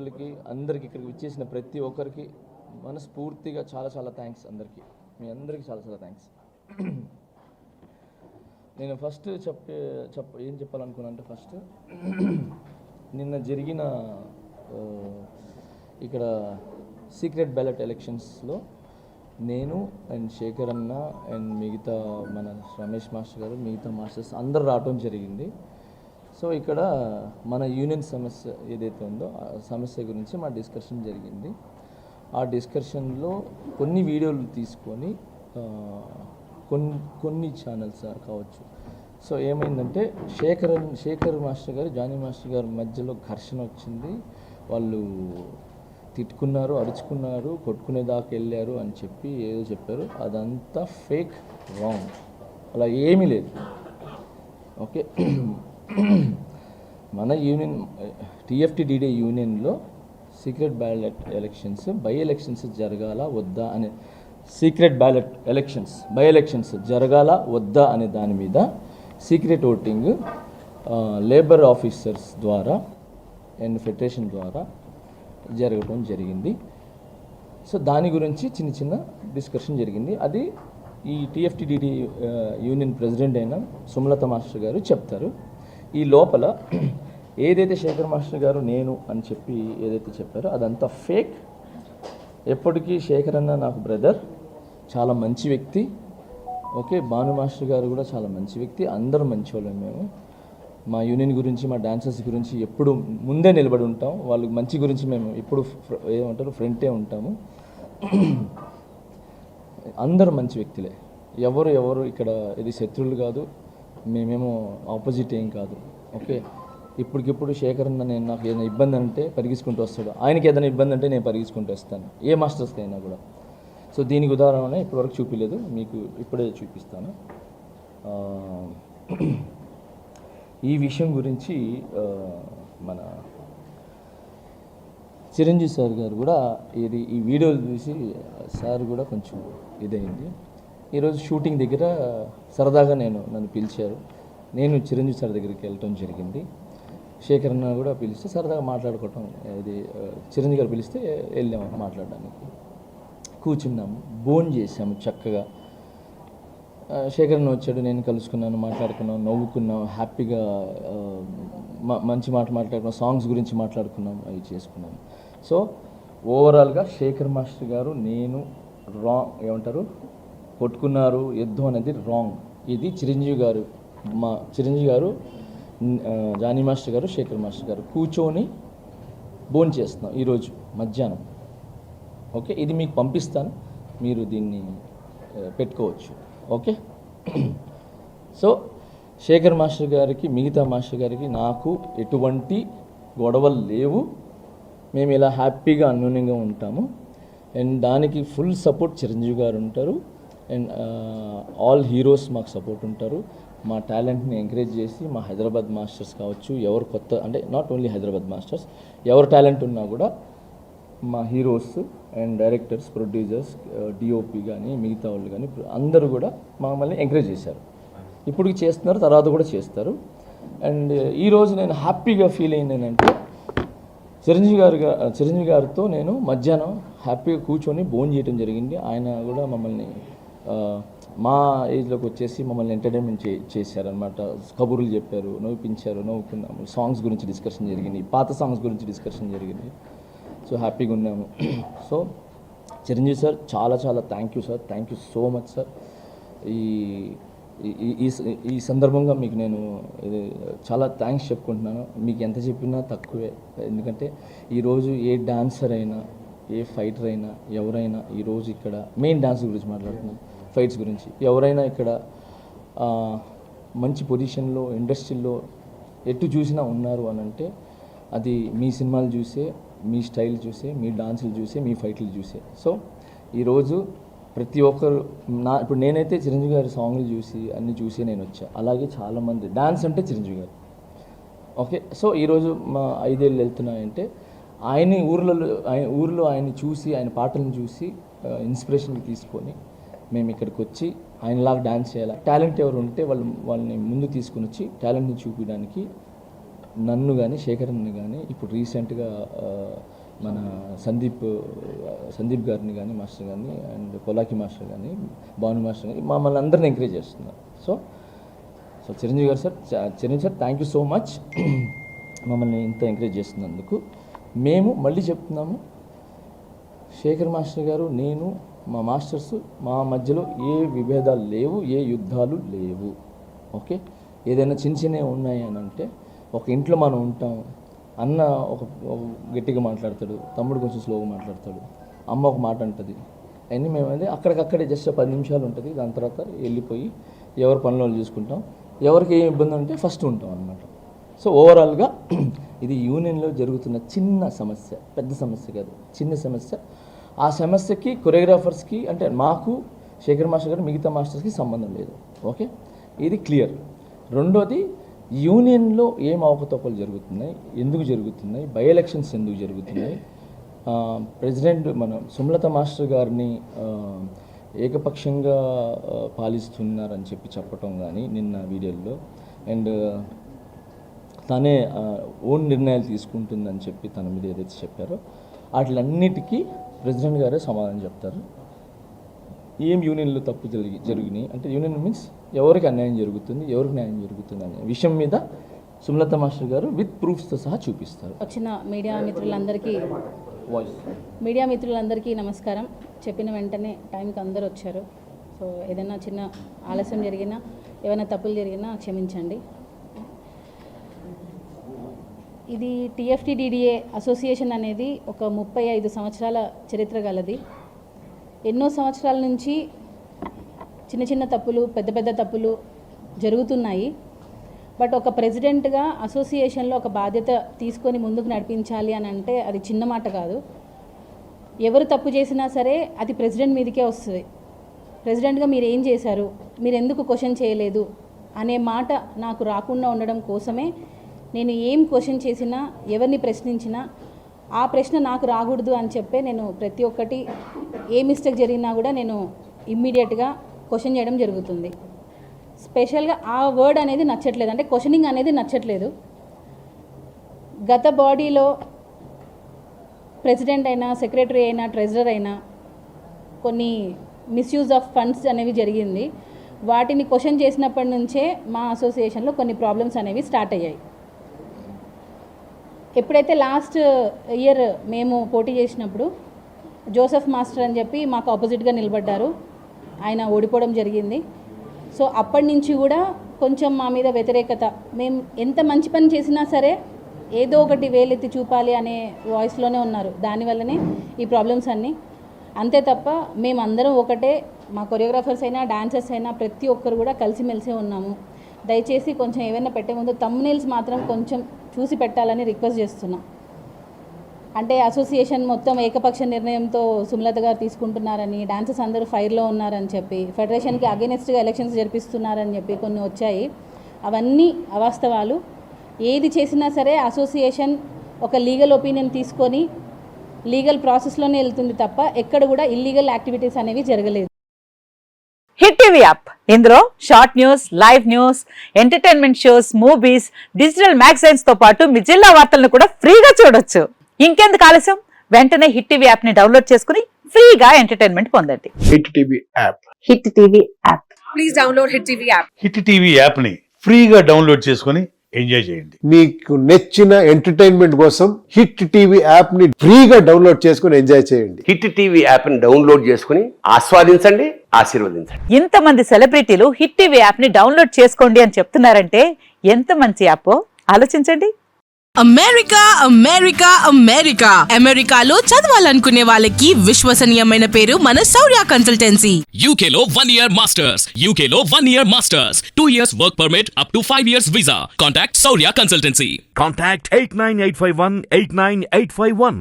అందరికి ఇక్కడికి వచ్చేసిన ప్రతి ఒక్కరికి మనస్ఫూర్తిగా చాలా చాలా థ్యాంక్స్. మీ అందరికీ చాలా చాలా థ్యాంక్స్. నేను ఫస్ట్ ఏం చెప్పాలనుకున్నా అంటే ఫస్ట్ నిన్న జరిగిన ఇక్కడ సీక్రెట్ బ్యాలెట్ ఎలక్షన్స్లో నేను అండ్ శేఖర్ అన్న అండ్ మిగతా మన రమేష్ మాస్టర్ గారు మిగతా మాస్టర్స్ అందరు రావడం జరిగింది. సో ఇక్కడ మన యూనియన్ సమస్య ఏదైతే ఉందో ఆ సమస్య గురించి మా డిస్కషన్ జరిగింది. ఆ డిస్కషన్లో కొన్ని వీడియోలు తీసుకొని కొన్ని ఛానల్స్ కావచ్చు. సో ఏమైందంటే శేఖర్ మాస్టర్ గారు జానీ మాస్టర్ గారి మధ్యలో ఘర్షణ వచ్చింది. వాళ్ళు తిట్టుకున్నారు, అరుచుకున్నారు, కొట్టుకునేదాకా వెళ్ళారు అని చెప్పి ఏదో చెప్పారు. అదంతా ఫేక్, రాంగ్. అలా ఏమీ లేదు. ఓకే, మన యూనియన్ టీఎఫ్టీడీడీ యూనియన్లో secret ballot elections by elections జరగాల వద్దా అనే secret ballot elections by elections జరగాల వద్దా అనే దాని మీద సీక్రెట్ ఓటింగ్ లేబర్ ఆఫీసర్స్ ద్వారా అండ్ ఫెడరేషన్ ద్వారా జరగడం జరిగింది. సో దాని గురించి చిన్న డిస్కషన్ జరిగింది. అది ఈ టీఎఫ్టీడీడీ యూనియన్ ప్రెసిడెంట్ అయిన సుమలత మాస్టర్ గారు చెప్తారు. ఈ లోపల ఏదైతే శేఖర్ మాస్టర్ గారు నేను అని చెప్పి ఏదైతే చెప్పారో అదంతా ఫేక్. ఎప్పటికీ శేఖర్ అన్న నాకు బ్రదర్, చాలా మంచి వ్యక్తి. ఓకే, భాను మాస్టర్ గారు కూడా చాలా మంచి వ్యక్తి. అందరూ మంచి వాళ్ళం. మేము మా యూనియన్ గురించి మా డాన్సర్స్ గురించి ఎప్పుడు ముందే నిలబడి ఉంటాం. వాళ్ళ మంచి గురించి మేము ఎప్పుడు ఏమంటారు ఫ్రంటే ఉంటాము. అందరూ మంచి వ్యక్తులే. ఎవరు ఇక్కడ ఇది శత్రువులు కాదు, మేమేమో ఆపోజిట్ ఏం కాదు. ఓకే, ఇప్పటికిప్పుడు శేఖర్ అన్న నేను నాకు ఏదైనా ఇబ్బంది అంటే పరిగెత్తుకుంటూ వస్తాడు, ఆయనకి ఏదైనా ఇబ్బంది అంటే నేను పరిగెత్తుకుంటూ వస్తాను, ఏ మాస్టర్స్కి అయినా కూడా. సో దీనికి ఉదాహరణ ఇప్పటివరకు చూపించలేదు, మీకు ఇప్పుడే చూపిస్తాను. ఈ విషయం గురించి మన చిరంజీవి సార్ గారు కూడా ఈ వీడియోలు చూసి సార్ కూడా కొంచెం ఇదైంది. ఈరోజు షూటింగ్ దగ్గర సరదాగా నన్ను పిలిచారు. నేను చిరంజీవి సార్ దగ్గరికి వెళ్ళటం జరిగింది. శేఖర్ అన్న కూడా పిలిస్తే సరదాగా మాట్లాడుకోవటం, ఇది చిరంజీవి గారు పిలిస్తే వెళ్ళాము మాట్లాడడానికి. కూర్చున్నాము, భోజనం చేసాము చక్కగా. శేఖర్ అన్న వచ్చాడు, నేను కలుసుకున్నాను, మాట్లాడుకున్నాం, నవ్వుకున్నాం, హ్యాపీగా మంచి మాట్లాడుకున్నాం, సాంగ్స్ గురించి మాట్లాడుకున్నాం, అవి చేసుకున్నాము. సో ఓవరాల్గా శేఖర్ మాస్టర్ గారు నేను ఏమంటారు కొట్టుకున్నారు, యుద్ధం అనేది రాంగ్. ఇది చిరంజీవి గారు జానీ మాస్టర్ గారు శేఖర్ మాస్టర్ గారు కూర్చొని భోజనం చేస్తున్నాం ఈరోజు మధ్యాహ్నం. ఓకే, ఇది మీకు పంపిస్తాను, మీరు దీన్ని పెట్టుకోవచ్చు. ఓకే, సో శేఖర్ మాస్టర్ గారికి మిగతా మాస్టర్ గారికి నాకు ఎటువంటి గొడవలు లేవు. మేము ఇలా హ్యాపీగా అన్యోన్యంగా ఉంటాము. అండ్ దానికి ఫుల్ సపోర్ట్ చిరంజీవి గారు ఉంటారు. అండ్ ఆల్ హీరోస్ మాకు సపోర్ట్ ఉంటారు. మా టాలెంట్ని ఎంకరేజ్ చేసి మా హైదరాబాద్ మాస్టర్స్ కావచ్చు, ఎవరు కొత్త అంటే నాట్ ఓన్లీ హైదరాబాద్ మాస్టర్స్, ఎవరు టాలెంట్ ఉన్నా కూడా మా heroes and directors, producers, DOP కానీ మిగతా వాళ్ళు కానీ అందరూ కూడా మమ్మల్ని ఎంకరేజ్ చేశారు. ఇప్పుడు చేస్తున్నారు, తర్వాత కూడా చేస్తారు. అండ్ ఈరోజు నేను హ్యాపీగా ఫీల్ అయింది ఏంటంటే చిరంజీవి గారితో నేను మధ్యాహ్నం హ్యాపీగా కూర్చొని భోజనం చేయడం జరిగింది. ఆయన కూడా మమ్మల్ని మా ఏజ్లోకి వచ్చేసి మమ్మల్ని ఎంటర్టైన్మెంట్ చేశారనమాట. కబుర్లు చెప్పారు, నవ్వుపించారు, నవ్వుకున్నాము. సాంగ్స్ గురించి డిస్కషన్ జరిగింది, పాత సాంగ్స్ గురించి డిస్కషన్ జరిగింది. సో హ్యాపీగా ఉన్నాము. సో చిరంజీవి సార్ చాలా చాలా thank you sir, thank you so much sir. ఈ సందర్భంగా మీకు నేను చాలా థ్యాంక్స్ చెప్పుకుంటున్నాను. మీకు ఎంత చెప్పినా తక్కువే. ఎందుకంటే ఈరోజు ఏ డాన్సర్ అయినా, ఏ ఫైటర్ అయినా, ఎవరైనా ఈరోజు ఇక్కడ మెయిన్ డాన్స్ గురించి మాట్లాడుతున్నాం, ఫైట్స్ గురించి ఎవరైనా ఇక్కడ మంచి పొజిషన్లో ఇండస్ట్రీలో ఎటు చూసినా ఉన్నారు అని అంటే అది మీ సినిమాలు చూసే, మీ స్టైల్ చూసే, మీ డాన్సులు చూసే, మీ ఫైట్లు చూసే. సో ఈరోజు ప్రతి ఒక్కరు ఇప్పుడు నేనైతే చిరంజీవి గారి సాంగ్లు చూసి అన్నీ చూసి నేను వచ్చా. అలాగే చాలామంది డాన్స్ అంటే చిరంజీవి గారు. ఓకే, సో ఈరోజు మా 5 ఏళ్ళు వెళ్తున్నాయంటే ఊర్లో ఆయన్ని చూసి, ఆయన పాటలను చూసి ఇన్స్పిరేషన్కి తీసుకొని మేము ఇక్కడికి వచ్చి ఆయనలాగా డాన్స్ చేయాలి. టాలెంట్ ఎవరు ఉంటే వాళ్ళని ముందు తీసుకుని వచ్చి టాలెంట్ని చూపించడానికి నన్ను కానీ శేఖర్ని కానీ ఇప్పుడు రీసెంట్గా మన సందీప్ గారిని కానీ మాస్టర్ కానీ అండ్ పొలాకి మాస్టర్ కానీ భాను మాస్టర్ కానీ మమ్మల్ని అందరిని ఎంకరేజ్ చేస్తున్నారు. సో చిరంజీవి గారు sir, thank you so much మమ్మల్ని ఇంత ఎంకరేజ్ చేస్తున్నందుకు. మేము మళ్ళీ చెప్తున్నాము, శేఖర్ మాస్టర్ గారు, నేను, మా మాస్టర్స్, మా మధ్యలో ఏ విభేదాలు లేవు, ఏ యుద్ధాలు లేవు. ఓకే, ఏదైనా చిన్నవి ఉన్నాయి అని అంటే ఒక ఇంట్లో మనం ఉంటాం, అన్న ఒక గట్టిగా మాట్లాడతాడు, తమ్ముడు కొంచెం స్లోగా మాట్లాడతాడు, అమ్మ ఒక మాట అంటుంది, అవన్నీ మేము అనేది అక్కడికక్కడే జస్ట్ 10 నిమిషాలు ఉంటుంది. దాని తర్వాత వెళ్ళిపోయి ఎవరి పనులు చూసుకుంటాం. ఎవరికి ఏం ఇబ్బంది ఉంటే ఫస్ట్ ఉంటాం అన్నమాట. సో ఓవరాల్గా ఇది యూనియన్లో జరుగుతున్న చిన్న సమస్య, పెద్ద సమస్య కాదు, చిన్న సమస్య. ఆ సమస్యకి కొరియోగ్రాఫర్స్కి అంటే మాకు, శేఖర్ మాస్టర్ గారు, మిగతా మాస్టర్స్కి సంబంధం లేదు. ఓకే, ఇది క్లియర్. రెండోది, యూనియన్లో ఏం అవకతవకలు జరుగుతున్నాయి, ఎందుకు జరుగుతున్నాయి, బై ఎలక్షన్స్ ఎందుకు జరుగుతున్నాయి, ప్రెసిడెంట్ మన సుమలత మాస్టర్ గారిని ఏకపక్షంగా పాలిస్తున్నారని చెప్పటం కానీ నిన్న వీడియోలో, అండ్ తనే ఓన్ నిర్ణయాలు తీసుకుంటుందని చెప్పి తన మీద ఏదైతే చెప్పారో వాటిలన్నిటికీ ప్రెసిడెంట్ గారే సమాధానం చెప్తారు. ఏం యూనియన్లో తప్పు జరిగినాయి అంటే, యూనియన్ మీన్స్ ఎవరికి అన్యాయం జరుగుతుంది, ఎవరికి న్యాయం జరుగుతుంది అనే విషయం మీద సుమలత మాస్టర్ గారు విత్ ప్రూఫ్స్తో సహా చూపిస్తారు. వచ్చిన మీడియా మిత్రులందరికీ నమస్కారం. చెప్పిన వెంటనే టైంకి అందరూ వచ్చారు. సో ఏదైనా చిన్న ఆలస్యం జరిగినా, ఏమైనా తప్పులు జరిగినా క్షమించండి. ఇది TFTDDA అసోసియేషన్ అనేది ఒక 35 సంవత్సరాల చరిత్ర గలది. ఎన్నో సంవత్సరాల నుంచి చిన్న చిన్న తప్పులు, పెద్ద పెద్ద తప్పులు జరుగుతున్నాయి. బట్ ఒక ప్రెసిడెంట్గా అసోసియేషన్లో ఒక బాధ్యత తీసుకొని ముందుకు నడిపించాలి అని అంటే అది చిన్న మాట కాదు. ఎవరు తప్పు చేసినా సరే అది ప్రెసిడెంట్ మీదకే వస్తుంది. ప్రెసిడెంట్గా మీరు ఏం చేశారు, మీరు ఎందుకు క్వశ్చన్ చేయలేదు అనే మాట నాకు రాకుండా ఉండడం కోసమే నేను ఏం క్వశ్చన్ చేసినా, ఎవరిని ప్రశ్నించినా ఆ ప్రశ్న నాకు రాకూడదు అని చెప్పే నేను ప్రతి ఒక్కటి ఏ మిస్టేక్ జరిగినా కూడా నేను ఇమ్మీడియట్గా క్వశ్చన్ చేయడం జరుగుతుంది. స్పెషల్గా ఆ వర్డ్ అనేది నచ్చట్లేదు, అంటే క్వశ్చనింగ్ అనేది నచ్చట్లేదు. గత బాడీలో ప్రెసిడెంట్ అయినా, సెక్రటరీ అయినా, ట్రెజరర్ అయినా కొన్ని మిస్యూజ్ ఆఫ్ ఫండ్స్ అనేవి జరిగింది. వాటిని క్వశ్చన్ చేసినప్పటి నుంచే మా అసోసియేషన్లో కొన్ని ప్రాబ్లమ్స్ అనేవి స్టార్ట్ అయ్యాయి. ఎప్పుడైతే లాస్ట్ ఇయర్ మేము పోటీ చేసినప్పుడు జోసెఫ్ మాస్టర్ అని చెప్పి మాకు ఆపోజిట్గా నిలబడ్డారు, ఆయన ఓడిపోవడం జరిగింది. సో అప్పటి నుంచి కూడా కొంచెం మా మీద వ్యతిరేకత, మేము ఎంత మంచి పని చేసినా సరే ఏదో ఒకటి వేలెత్తి చూపాలి అనే వాయిస్లోనే ఉన్నారు. దానివల్లనే ఈ ప్రాబ్లమ్స్ అన్నీ. అంతే తప్ప మేమందరం ఒకటే, మా కొరియోగ్రాఫర్స్ అయినా, డాన్సర్స్ అయినా ప్రతి ఒక్కరు కూడా కలిసిమెలిసే ఉన్నాము. దయచేసి కొంచెం ఏమైనా పెట్టే ముందు థంబ్నెయిల్స్ మాత్రం కొంచెం చూసి పెట్టాలని రిక్వెస్ట్ చేస్తున్నాం. అంటే అసోసియేషన్ మొత్తం ఏకపక్ష నిర్ణయంతో సుమలత గారు తీసుకుంటున్నారని, డాన్సర్స్ అందరూ ఫైర్లో ఉన్నారని చెప్పి, ఫెడరేషన్కి అగెనిస్ట్గా ఎలక్షన్స్ జరిపిస్తున్నారని చెప్పి కొన్ని వచ్చాయి. అవన్నీ అవాస్తవాలు. ఏది చేసినా సరే అసోసియేషన్ ఒక లీగల్ ఒపీనియన్ తీసుకొని లీగల్ ప్రాసెస్లోనే వెళ్తుంది తప్ప ఎక్కడ కూడా ఇల్లీగల్ యాక్టివిటీస్ అనేవి జరగలేదు. హిట్ టీవీ యాప్, ఇందులో short news, live news, entertainment shows, movies, digital magazines తో పాటు మీ జిల్లా వార్తలను కూడా ఫ్రీగా చూడొచ్చు. ఇంకెందుకు ఆలస్యం, వెంటనే హిట్ టీవీ యాప్ ని డౌన్లోడ్ చేసుకుని ఫ్రీగా ఎంటర్టైన్మెంట్ పొందండి. Hit TV app, hit TV app, please download hit TV app. Hit TV app ని ఫ్రీగా డౌన్లోడ్ చేసుకుని ఎంజాయ్ చేయండి. మీకు నచ్చిన ఎంటర్టైన్మెంట్ కోసం హిట్ టీవీ యాప్ ని ఫ్రీగా డౌన్లోడ్ చేసుకుని ఎంజాయ్ చేయండి. హిట్ టీవీ యాప్ ని డౌన్లోడ్ చేసుకుని ఆస్వాదించండి, ఆశీర్వదించండి. ఇంతమంది సెలబ్రిటీలు హిట్ టీవీ యాప్ ని డౌన్లోడ్ చేసుకోండి అని చెప్తున్నారంటే ఎంత మంచి యాప్ ఆలోచించండి. అమెరికాలో చదవాలనుకునే వాళ్ళకి విశ్వసనీయమైన పేరు మన శౌర్య కన్సల్టెన్సీ. UK లో 1 year masters, UK లో 1 year masters, 2 years work permit up to 5 years visa. Contact Saurya Consultancy. Contact 89851 89851.